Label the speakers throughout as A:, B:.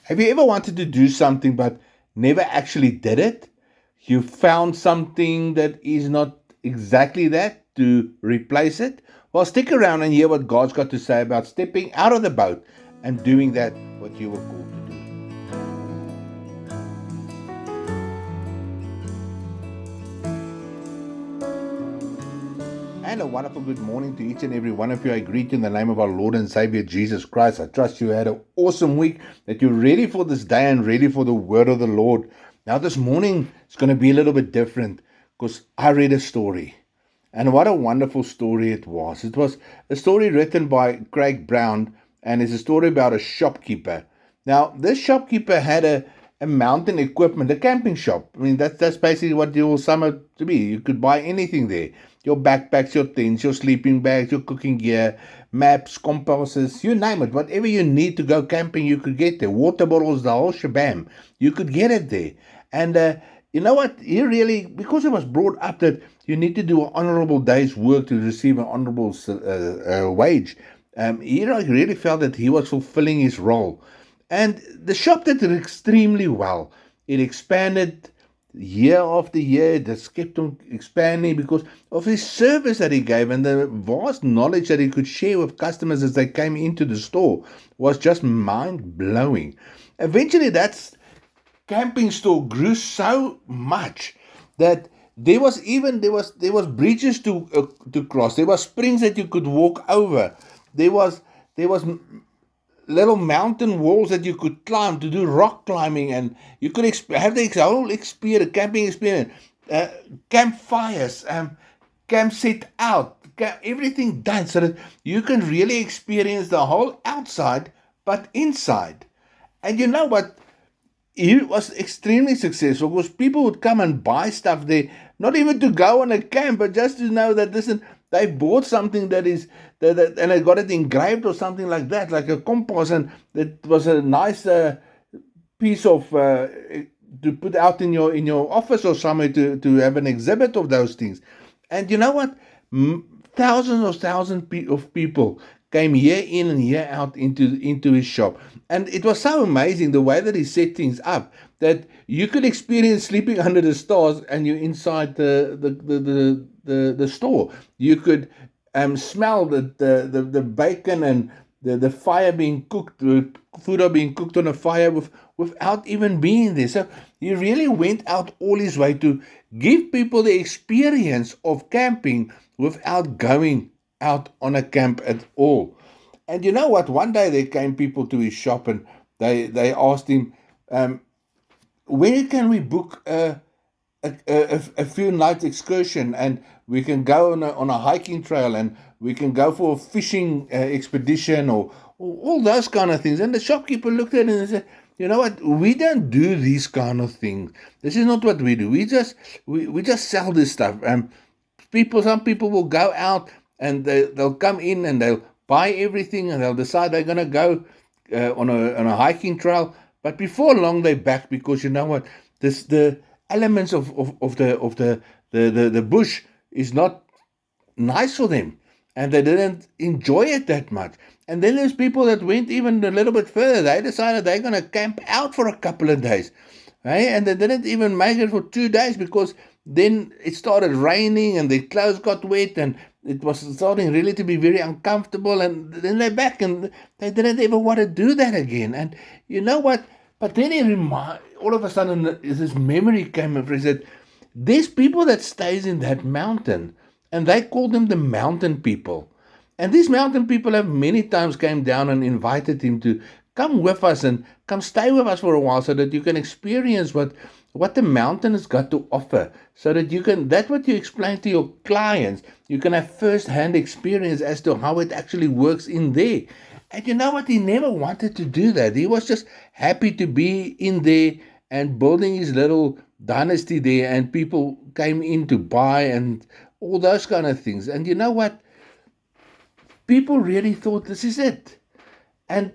A: Have you ever wanted to do something but never actually did it? You found something that is not exactly that to replace it? Well, stick around and hear what God's got to say about stepping out of the boat and doing that what you were called to do. And a wonderful good morning to each and every one of you. I greet you in the name of our Lord and Savior Jesus Christ. I trust you had an awesome week, that you're ready for this day and ready for the word of the Lord. Now, this morning it's going to be a little bit different because I read a story. And what a wonderful story it was. It was a story written by Craig Brown, and it's a story about a shopkeeper. Now, this shopkeeper had a mountain equipment, a camping shop. I mean, that's basically what you will sum up to be. You could buy anything there. Your backpacks, your tents, your sleeping bags, your cooking gear, maps, compasses, you name it. Whatever you need to go camping, you could get there. Water bottles, the whole shebang. You could get it there. And you know what? He really, because it was brought up that you need to do an honorable day's work to receive an honorable wage, he really felt that he was fulfilling his role. And the shop did extremely well. It expanded year after year. It just kept on expanding because of his service that he gave, and the vast knowledge that he could share with customers as they came into the store was just mind blowing. Eventually, that camping store grew so much that there was bridges to cross. There was springs that you could walk over. There was little mountain walls that you could climb to do rock climbing, and you could have the whole experience, camping experience, uh, campfires, camp set out, everything done so that you can really experience the whole outside, but inside. And you know what? It was extremely successful because people would come and buy stuff there, not even to go on a camp, but just to know that, listen, they bought something that is and they got it engraved or something like that, like a compass, and it was a nice piece of to put out in your office or somewhere to have an exhibit of those things. And you know what? Thousands of of people came year in and year out into his shop, and it was so amazing the way that he set things up that you could experience sleeping under the stars, and you're inside the store. You could smell the bacon and the fire being cooked, the food are being cooked on a fire without even being there. So he really went out all his way to give people the experience of camping without going out on a camp at all. And you know what? One day there came people to his shop, and they asked him, um, where can we book a few nights excursion, and we can go on a hiking trail, and we can go for a fishing expedition, or all those kind of things. And the shopkeeper looked at it and said, you know what, we don't do these kind of things. This is not what we do. We just sell this stuff. Some people will go out, and they'll come in and they'll buy everything, and they'll decide they're going to go on a hiking trail. But before long, they're back, because you know what, the elements of the bush is not nice for them, and they didn't enjoy it that much. And then there's people that went even a little bit further. They decided they're going to camp out for a couple of days, right? And they didn't even make it for 2 days, because then it started raining and their clothes got wet, and it was starting really to be very uncomfortable. And then they're back, and they didn't ever want to do that again. And you know what? But then all of a sudden, this memory came and he said, there's people that stays in that mountain, and they call them the mountain people. And these mountain people have many times came down and invited him to come with us and come stay with us for a while, so that you can experience what the mountain has got to offer, so that that's what you explain to your clients. You can have first-hand experience as to how it actually works in there. And you know what? He never wanted to do that. He was just happy to be in there and building his little dynasty there, and people came in to buy and all those kind of things. And you know what? People really thought this is it. And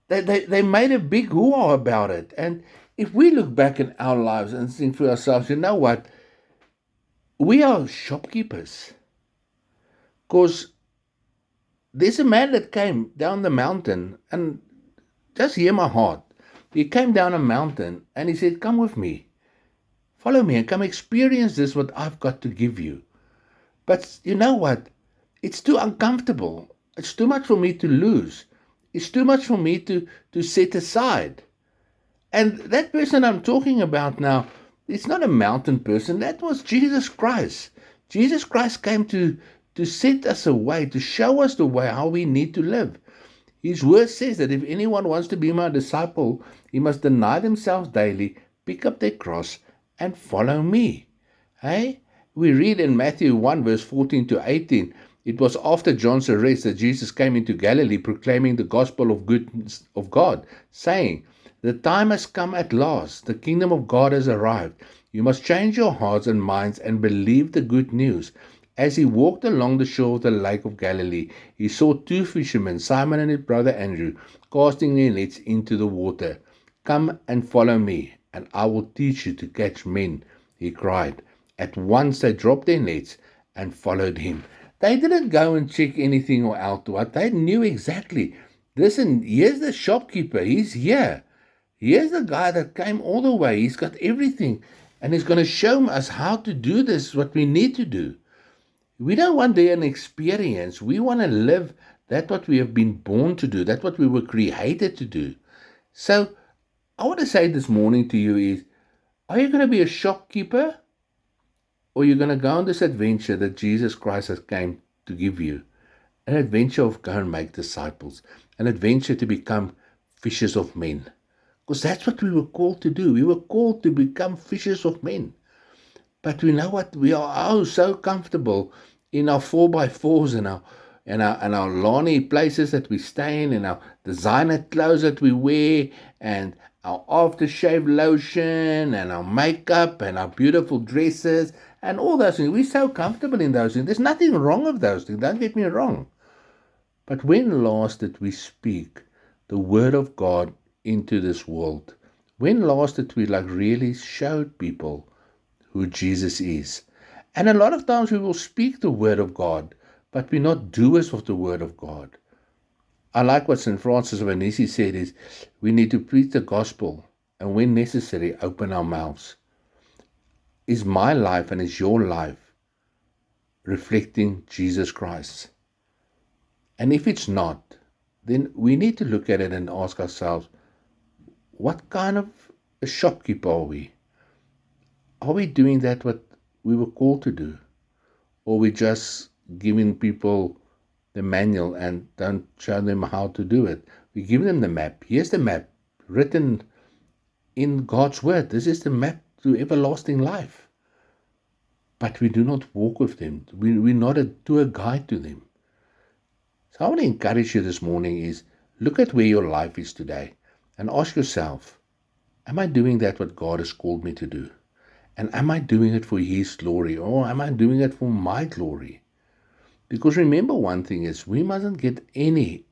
A: they made a big hoo-ha about it. And if we look back in our lives and think for ourselves, you know what? We are shopkeepers. Because there's a man that came down the mountain, and just hear my heart. He came down a mountain and he said, "Come with me. Follow me and come experience this, what I've got to give you." But you know what? It's too uncomfortable. It's too much for me to lose. It's too much for me to set aside. And that person I'm talking about now, it's not a mountain person. That was Jesus Christ. Jesus Christ came to set us a way, to show us the way how we need to live. His word says that if anyone wants to be my disciple, he must deny themselves daily, pick up their cross, and follow me. Hey? We read in Matthew 1, verse 14 to 18, it was after John's arrest that Jesus came into Galilee proclaiming the gospel of goodness of God, saying, "The time has come at last. The kingdom of God has arrived. You must change your hearts and minds and believe the good news." As he walked along the shore of the lake of Galilee, he saw two fishermen, Simon and his brother Andrew, casting their nets into the water. "Come and follow me, and I will teach you to catch men," he cried. At once they dropped their nets and followed him. They didn't go and check anything or out what. They knew exactly. Listen, here's the shopkeeper. He's here. Here's the guy that came all the way. He's got everything. And he's going to show us how to do this, what we need to do. We don't want an experience. We want to live that what we have been born to do. That's what we were created to do. So I want to say this morning to you is, are you going to be a shopkeeper? Or you're going to go on this adventure that Jesus Christ has came to give you? An adventure of go and make disciples. An adventure to become fishers of men. Because that's what we were called to do. We were called to become fishers of men. But we know what? We are so comfortable in our 4x4s and our Lani places that we stay in, and our designer clothes that we wear, and our aftershave lotion, and our makeup, and our beautiful dresses, and all those things. We're so comfortable in those things. There's nothing wrong with those things. Don't get me wrong. But when last did we speak the word of God into this world? When last did we really showed people who Jesus is? And a lot of times we will speak the word of God, but we're not doers of the word of God. I like what St. Francis of Assisi said is, we need to preach the gospel, and when necessary, open our mouths. Is my life and is your life reflecting Jesus Christ? And if it's not, then we need to look at it and ask ourselves, what kind of a shopkeeper are we? Are we doing that what we were called to do? Or we just giving people the manual and don't show them how to do it? We give them the map. Here's the map written in God's word. This is the map to everlasting life. But we do not walk with them. We're not a tour guide to them. So I want to encourage you this morning is, look at where your life is today and ask yourself, am I doing that what God has called me to do? And am I doing it for His glory, or am I doing it for my glory? Because remember one thing is, we mustn't get any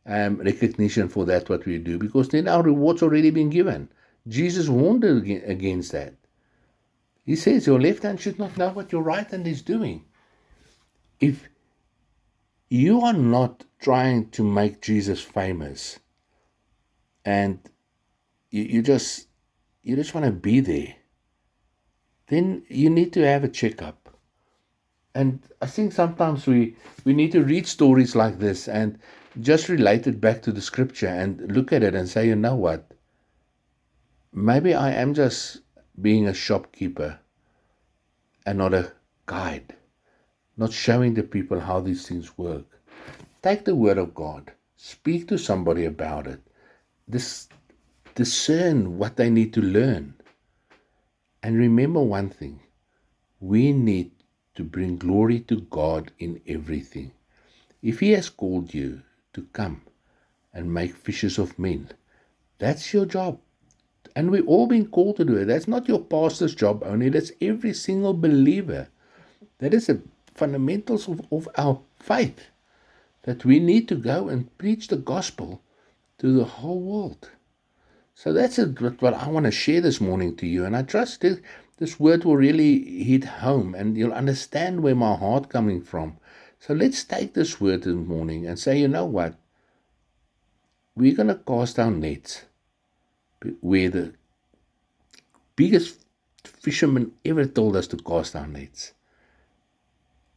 A: recognition for that what we do, because then our reward's already been given. Jesus warned against that. He says your left hand should not know what your right hand is doing. If you are not trying to make Jesus famous, and you just want to be there, then you need to have a checkup. And I think sometimes we need to read stories like this and just relate it back to the scripture and look at it and say, you know what? Maybe I am just being a shopkeeper and not a guide, not showing the people how these things work. Take the word of God, speak to somebody about it, discern what they need to learn. And remember one thing, we need to bring glory to God in everything. If He has called you to come and make fishers of men, that's your job. And we've all been called to do it. That's not your pastor's job only, that's every single believer. That is the fundamentals of our faith, that we need to go and preach the gospel to the whole world. So that's what I want to share this morning to you. And I trust this word will really hit home and you'll understand where my heart coming from. So let's take this word this morning and say, you know what? we're going to cast our nets where the biggest fisherman ever told us to cast our nets,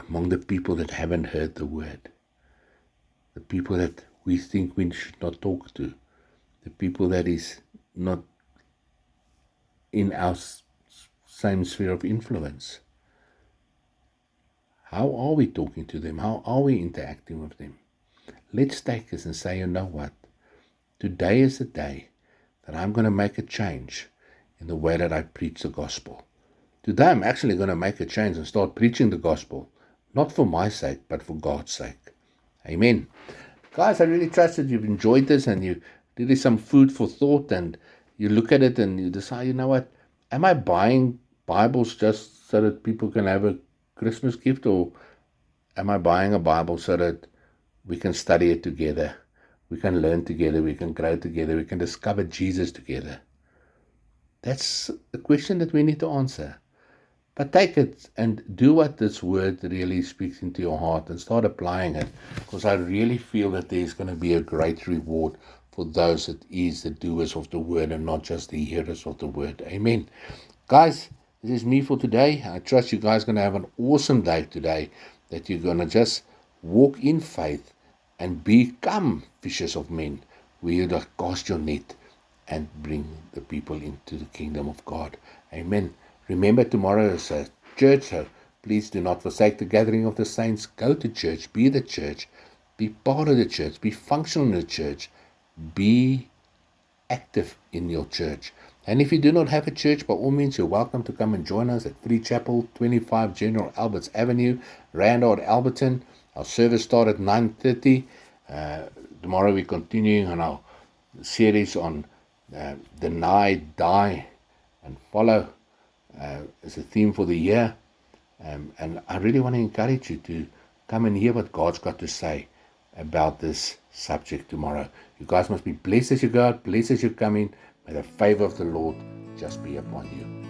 A: among the people that haven't heard the word, the people that we think we should not talk to, the people that is not in our same sphere of influence. How are we talking to them? How are we interacting with them? Let's take us and say, you know what? Today is the day that I'm going to make a change in the way that I preach the gospel. Today I'm actually going to make a change and start preaching the gospel, not for my sake, but for God's sake. Amen. Guys, I really trust that you've enjoyed this and you really some food for thought, and you look at it and you decide, you know what, am I buying Bibles just so that people can have a Christmas gift, or am I buying a Bible so that we can study it together, we can learn together, we can grow together, we can discover Jesus together? That's a question that we need to answer. But take it and do what this word really speaks into your heart and start applying it, because I really feel that there's going to be a great reward for those that is the doers of the word and not just the hearers of the word. Amen. Guys, this is me for today. I trust you guys are going to have an awesome day today, that you're going to just walk in faith and become fishers of men, where you cast your net and bring the people into the kingdom of God. Amen. Remember, tomorrow is a church, so please do not forsake the gathering of the saints. Go to church, be the church, be part of the church, be functional in the church, be active in your church. And if you do not have a church, by all means, you're welcome to come and join us at Free Chapel, 25 General Alberts Avenue, Randall, Alberton. Our service starts at 9:30. Tomorrow we're continuing on our series on deny, die, and follow. As a theme for the year, and I really want to encourage you to come and hear what God's got to say about this subject tomorrow. You guys must be blessed as you go out, blessed as you come in. May the favor of the Lord just be upon you.